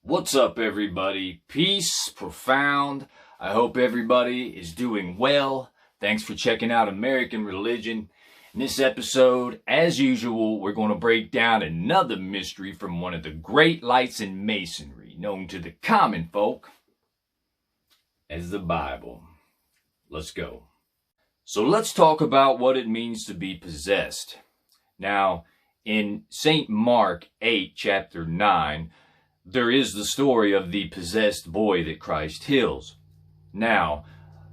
What's up, everybody? Peace, profound. I hope everybody is doing well. Thanks for checking out American Religion. In this episode, as usual, we're going to break down another mystery from one of the great lights in Masonry, known to the common folk as the Bible. Let's go. So let's talk about what it means to be possessed. Now, in St. Mark 8, chapter 9, there is the story of the possessed boy that Christ heals. Now,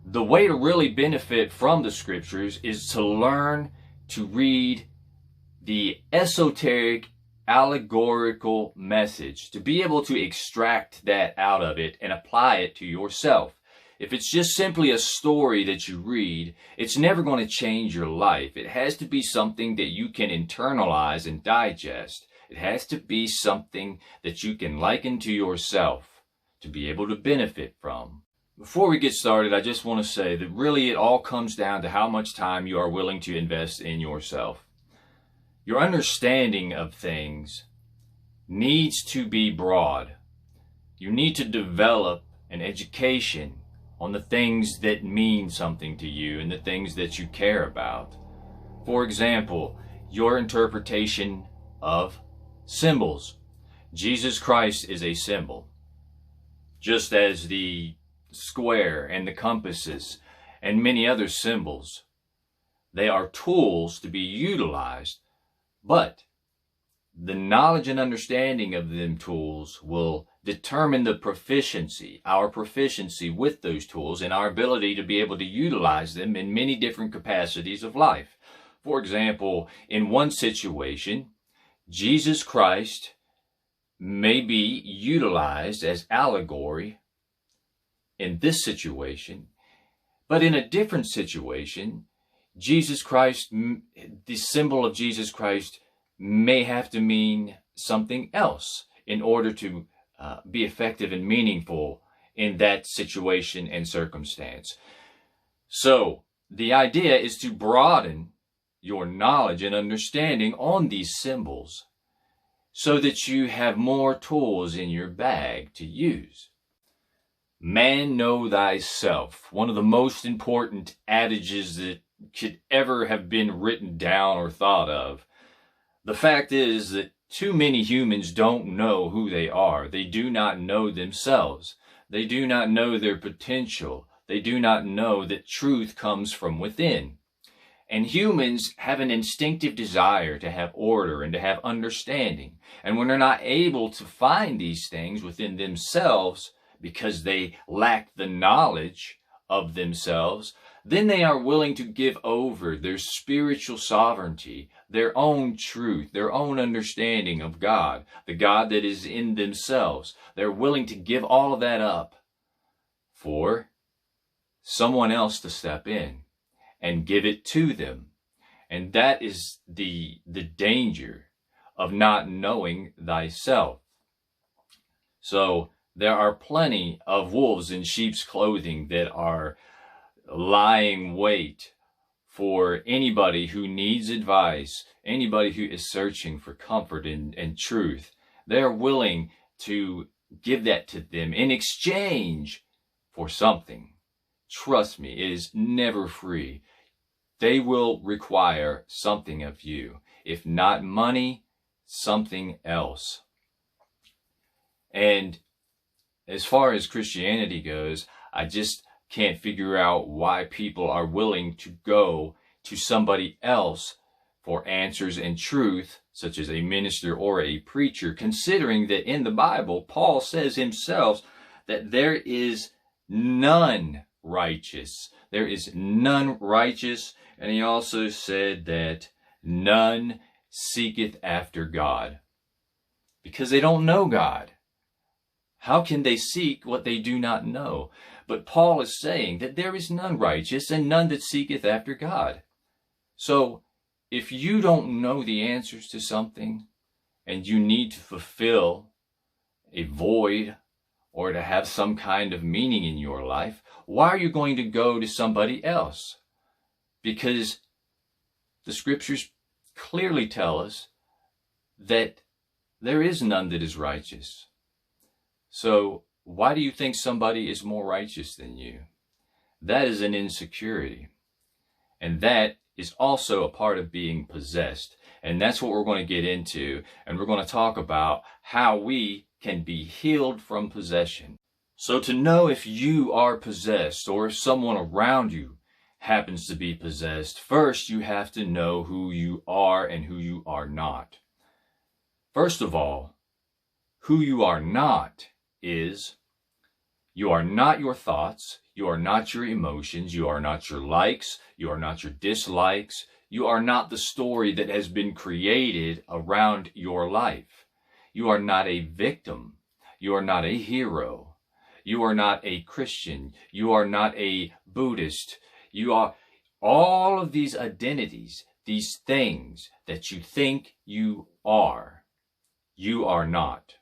the way to really benefit from the scriptures is to learn to read the esoteric, allegorical message, to be able to extract that out of it and apply it to yourself. If it's just simply a story that you read, it's never going to change your life. It has to be something that you can internalize and digest. It has to be something that you can liken to yourself to be able to benefit from. Before we get started, I just want to say that really it all comes down to how much time you are willing to invest in yourself. Your understanding of things needs to be broad. You need to develop an education on the things that mean something to you and the things that you care about. For example, your interpretation of symbols. Jesus Christ is a symbol, just as the square and the compasses and many other symbols. They are tools to be utilized, but the knowledge and understanding of them tools will determine the proficiency, our proficiency with those tools and our ability to be able to utilize them in many different capacities of life. For example, in one situation, Jesus Christ may be utilized as allegory in this situation, but in a different situation, Jesus Christ, the symbol of Jesus Christ may have to mean something else in order to be effective and meaningful in that situation and circumstance. So the idea is to broaden your knowledge and understanding on these symbols so that you have more tools in your bag to use. Man, know thyself. One of the most important adages that could ever have been written down or thought of. The fact is that too many humans don't know who they are. They do not know themselves. They do not know their potential. They do not know that truth comes from within. And humans have an instinctive desire to have order and to have understanding. And when they're not able to find these things within themselves because they lack the knowledge of themselves, then they are willing to give over their spiritual sovereignty, their own truth, their own understanding of God, the God that is in themselves. They're willing to give all of that up for someone else to step in and give it to them. And that is the danger of not knowing thyself. So there are plenty of wolves in sheep's clothing that are lying wait for anybody who needs advice, anybody who is searching for comfort and truth. They're willing to give that to them in exchange for something. Trust me, it is never free. They will require something of you. If not money, something else. And as far as Christianity goes, I just can't figure out why people are willing to go to somebody else for answers and truth, such as a minister or a preacher, considering that in the Bible, Paul says himself that there is none righteous. There is none righteous. And he also said that none seeketh after God. Because they don't know God. How can they seek what they do not know? But Paul is saying that there is none righteous and none that seeketh after God. So if you don't know the answers to something and you need to fulfill a void or to have some kind of meaning in your life, why are you going to go to somebody else? Because the scriptures clearly tell us that there is none that is righteous. So why do you think somebody is more righteous than you? That is an insecurity. And that is also a part of being possessed. And that's what we're going to get into. And we're going to talk about how we can be healed from possession. So to know if you are possessed or if someone around you happens to be possessed, first you have to know who you are and who you are not. First of all, who you are not is you are not your thoughts, you are not your emotions, you are not your likes, you are not your dislikes, you are not the story that has been created around your life. You are not a victim, you are not a hero, you are not a Christian, you are not a Buddhist, you are all of these identities, these things that you think you are not.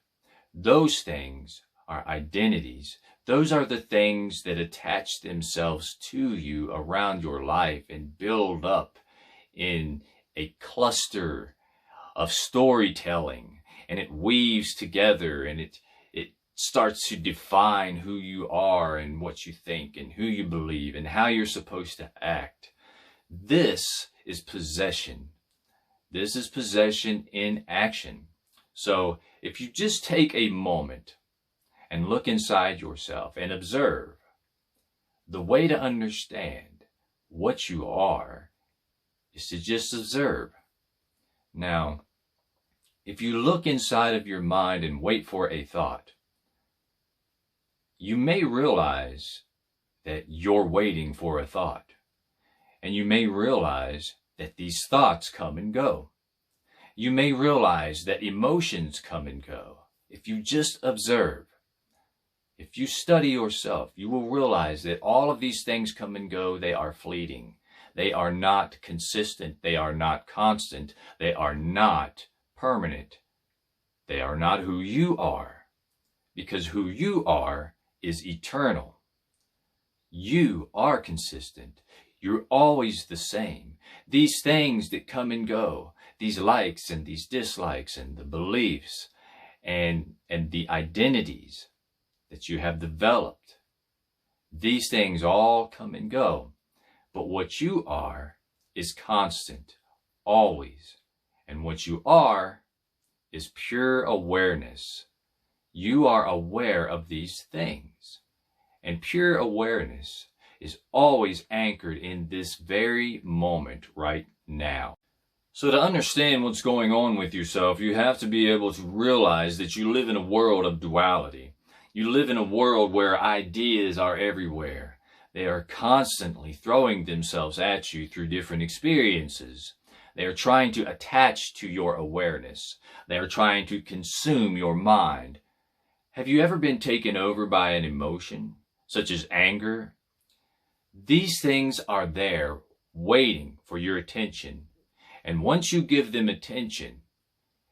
Those things are identities. Those are the things that attach themselves to you around your life and build up in a cluster of storytelling, and it weaves together, and it starts to define who you are and what you think and who you believe and how you're supposed to act. This is possession. This is possession in action. So if you just take a moment and look inside yourself and observe, the way to understand what you are is to just observe. Now, if you look inside of your mind and wait for a thought, you may realize that you're waiting for a thought. And you may realize that these thoughts come and go. You may realize that emotions come and go. If you just observe, if you study yourself, you will realize that all of these things come and go. They are fleeting. They are not consistent. They are not constant. They are not permanent. They are not who you are, because who you are is eternal. You are consistent. You're always the same. These things that come and go, these likes and these dislikes and the beliefs and the identities that you have developed, these things all come and go. But what you are is constant, always. And what you are is pure awareness. You are aware of these things. And pure awareness is always anchored in this very moment right now. So to understand what's going on with yourself, you have to be able to realize that you live in a world of duality. You live in a world where ideas are everywhere. They are constantly throwing themselves at you through different experiences. They are trying to attach to your awareness. They are trying to consume your mind. Have you ever been taken over by an emotion, such as anger? These things are there waiting for your attention. And once you give them attention,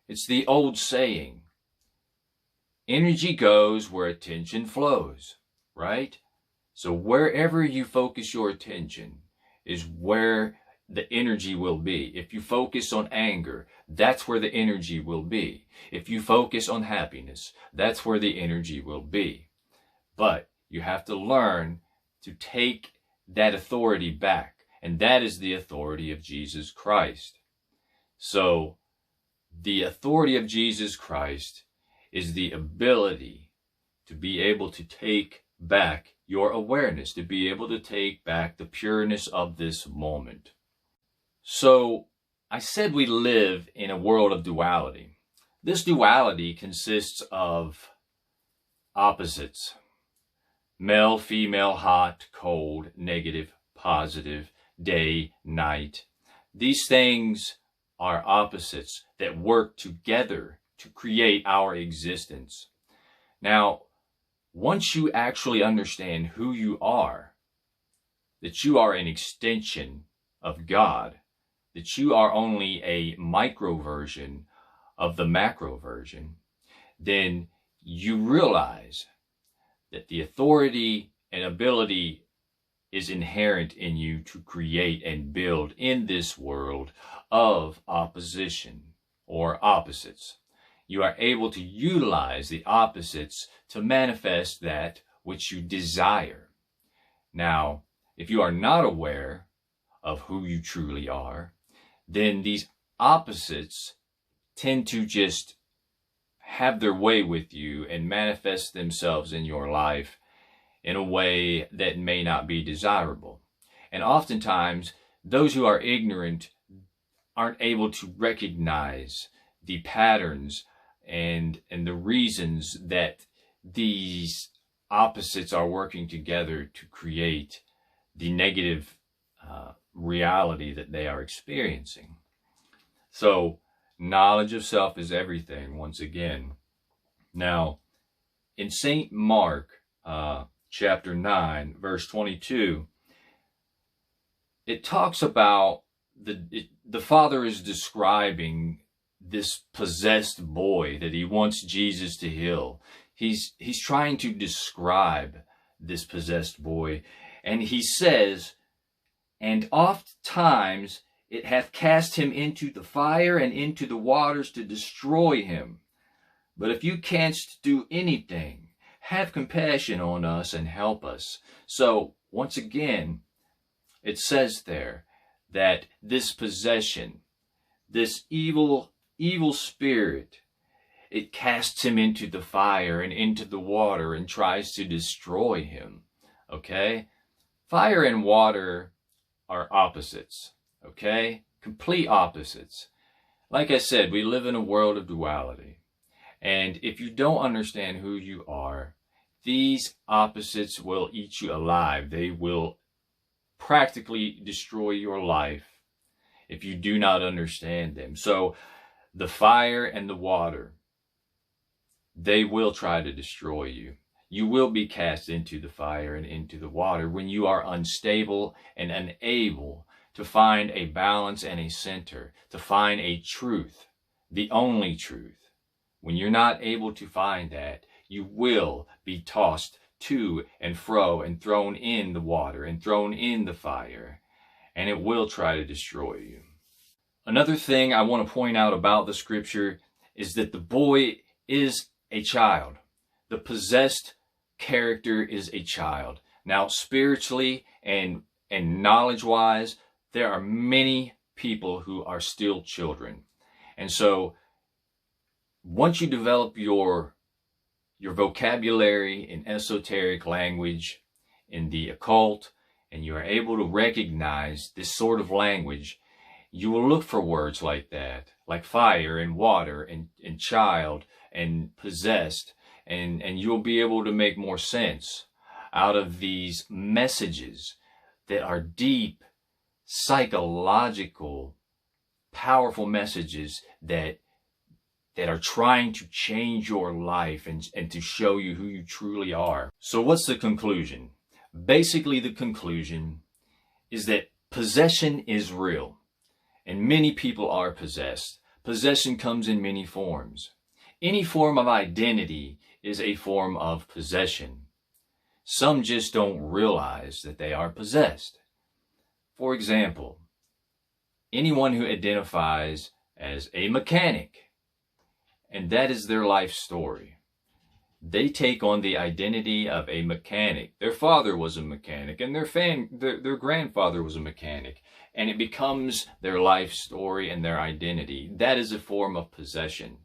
it's the old saying, energy goes where attention flows, right? So wherever you focus your attention is where the energy will be. If you focus on anger, that's where the energy will be. If you focus on happiness, that's where the energy will be. But you have to learn to take that authority back, and that is the authority of Jesus Christ. So the authority of Jesus Christ is the ability to be able to take back your awareness, to be able to take back the pureness of this moment. So I said we live in a world of duality. This duality consists of opposites. Male, female, hot, cold, negative, positive, day, night. These things are opposites that work together to create our existence. Now, once you actually understand who you are, that you are an extension of God, that you are only a micro version of the macro version, then you realize that the authority and ability is inherent in you to create and build in this world of opposition or opposites. you are able to utilize the opposites to manifest that which you desire. Now, if you are not aware of who you truly are, then these opposites tend to just have their way with you and manifest themselves in your life in a way that may not be desirable. And oftentimes, those who are ignorant aren't able to recognize the patterns and the reasons that these opposites are working together to create the negative reality that they are experiencing. So, knowledge of self is everything, once again. Now, in St. Mark, chapter 9, verse 22, it talks about the father is describing this possessed boy that he wants Jesus to heal. He's trying to describe this possessed boy, and he says, "And oft times it hath cast him into the fire and into the waters to destroy him. But if you canst do anything, have compassion on us and help us." So, once again, it says there that this possession, this evil spirit, it casts him into the fire and into the water and tries to destroy him. Okay? Fire and water are opposites. Okay? Complete opposites. Like I said, we live in a world of duality. And if you don't understand who you are, these opposites will eat you alive. They will practically destroy your life if you do not understand them. So the fire and the water, they will try to destroy you. You will be cast into the fire and into the water when you are unstable and unable to find a balance and a center, to find a truth, the only truth. When you're not able to find that, you will be tossed to and fro and thrown in the water and thrown in the fire, and it will try to destroy you. Another thing I want to point out about the scripture is that the boy is a child. The possessed character is a child. Now, spiritually and knowledge-wise, there are many people who are still children. And so, once you develop your vocabulary in esoteric language, in the occult, and you are able to recognize this sort of language, you will look for words like that, like fire and water and child and possessed, and you'll be able to make more sense out of these messages that are deep, psychological, powerful messages that are trying to change your life and to show you who you truly are. So what's the conclusion? Basically, the conclusion is that possession is real, and many people are possessed. Possession comes in many forms. Any form of identity is a form of possession. Some just don't realize that they are possessed. For example, anyone who identifies as a mechanic, and that is their life story, they take on the identity of a mechanic. Their father was a mechanic, and their grandfather was a mechanic, and it becomes their life story and their identity. That is a form of possession.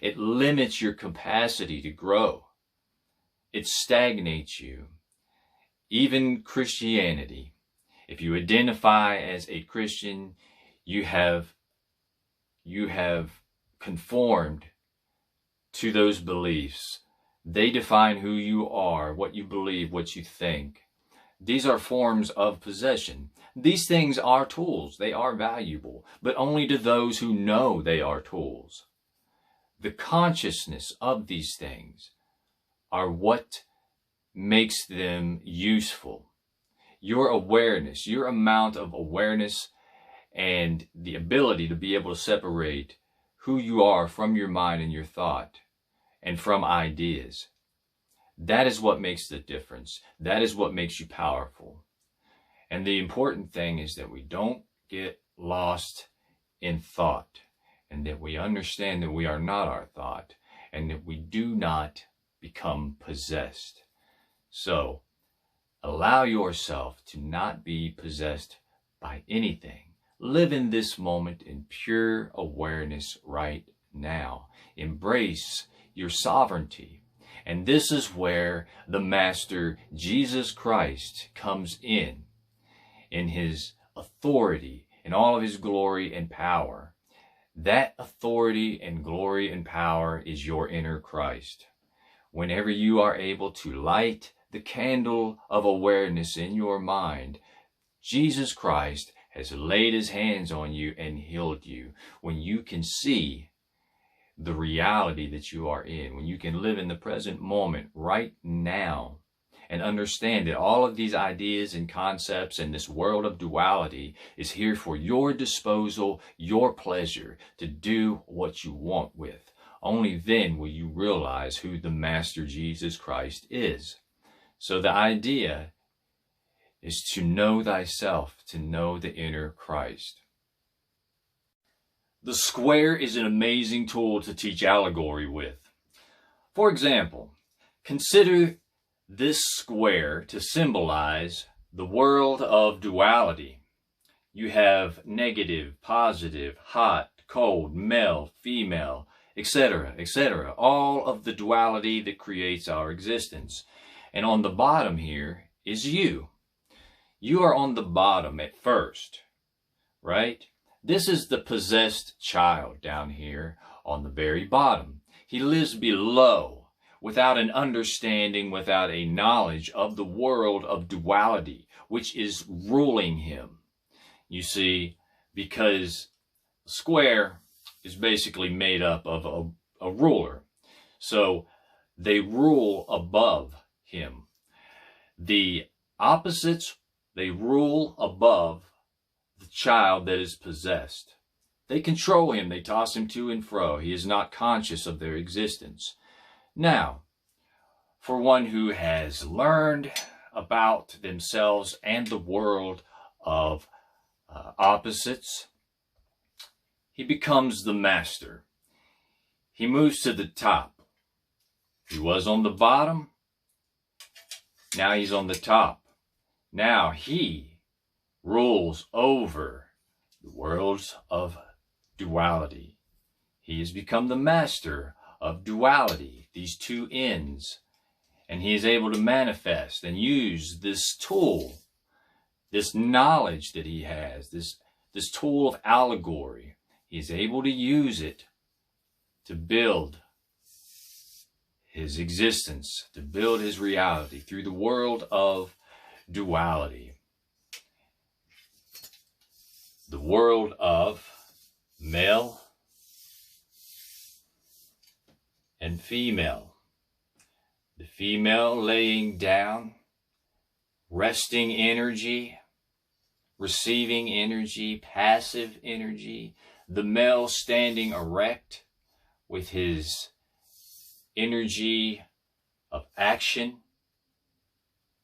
It limits your capacity to grow. It stagnates you. Even Christianity, if you identify as a Christian, you have conformed to those beliefs. They define who you are, what you believe, what you think. These are forms of possession. These things are tools. They are valuable, but only to those who know they are tools. The consciousness of these things are what makes them useful. Your awareness, your amount of awareness and the ability to be able to separate who you are from your mind and your thought and from ideas. That is what makes the difference. That is what makes you powerful. And the important thing is that we don't get lost in thought. and that we understand that we are not our thought, and that we do not become possessed. So, allow yourself to not be possessed by anything. Live in this moment in pure awareness right now. Embrace your sovereignty. And this is where the Master Jesus Christ comes in his authority, in all of his glory and power. That authority and glory and power is your inner Christ. Whenever you are able to light the candle of awareness in your mind, Jesus Christ has laid his hands on you and healed you. When you can see the reality that you are in, when you can live in the present moment right now and understand that all of these ideas and concepts and this world of duality is here for your disposal, your pleasure, to do what you want with. Only then will you realize who the Master Jesus Christ is. So the idea is to know thyself, to know the inner Christ. The square is an amazing tool to teach allegory with. For example, consider this square to symbolize the world of duality. You have negative, positive, hot, cold, male, female, etc., etc. All of the duality that creates our existence. And on the bottom here is you. You are on the bottom at first, right? This is the possessed child down here on the very bottom. He lives below without an understanding, without a knowledge of the world of duality, which is ruling him. You see, because square is basically made up of a ruler. So they rule above him. The opposites, they rule above the child that is possessed. They control him. They toss him to and fro. He is not conscious of their existence. Now, for one who has learned about themselves and the world of opposites, he becomes the master. He moves to the top. He was on the bottom. Now he's on the top. Now he rules over the worlds of duality. He has become the master of duality, these two ends. And he is able to manifest and use this tool, this knowledge that he has, this tool of allegory. He is able to use it to build his existence, to build his reality through the world of duality. The world of male and female. The female laying down, resting energy, receiving energy, passive energy. The male standing erect with his energy of action,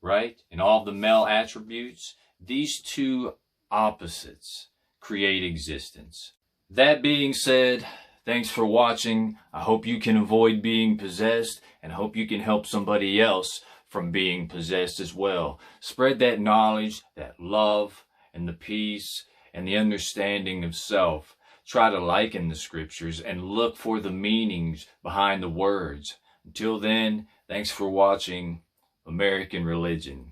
right? And all the male attributes. These two opposites create existence. That being said, thanks for watching. I hope you can avoid being possessed and hope you can help somebody else from being possessed as well. Spread that knowledge, that love, and the peace, and the understanding of self. Try to liken the scriptures and look for the meanings behind the words. Until then, thanks for watching American Religion.